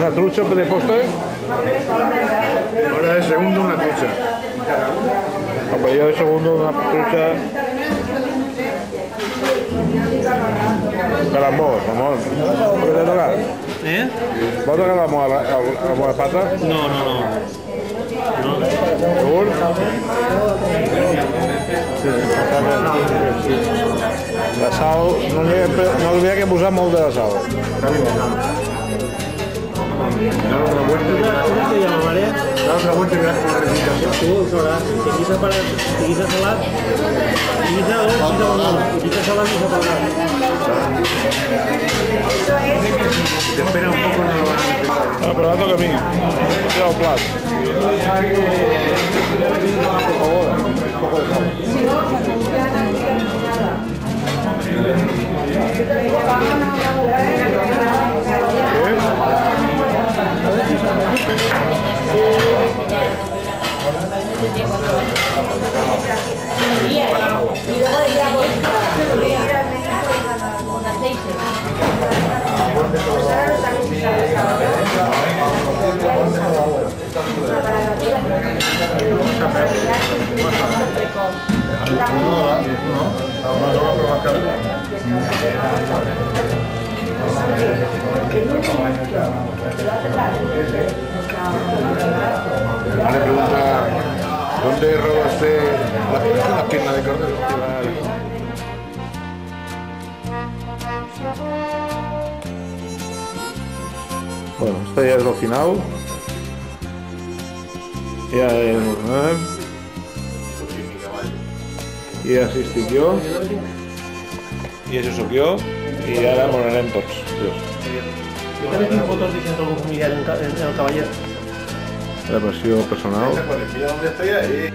una trucha de postre. Ahora de segundo una trucha. Pues yo de segundo una trucha. Calamor, amor. ¿Qué te toca? ¿Eh? ¿Vas a tocar la pata? No. ¿Seguro? La sal, no havia que posar molt de la sal. Dar otra vuelta y dar otra vuelta y ver con la receta. Guisa salat, guisa dolç, guisa bondol, guisa salat, guisa salat. Te espera un poco, no lo van a necesitar. Ah, però ara toca a mi. Tira el plat. Por favor, un poco de sal. Le pregunta, ¿dónde robaste la pierna de cordero? Bueno, esto ya es lo final. Ya es i així estic jo i això sóc jo i ara morarem tots. Jo també tinc fotos de algun familiar en el cavallet. La versió personal. Mira dónde estoy ahí.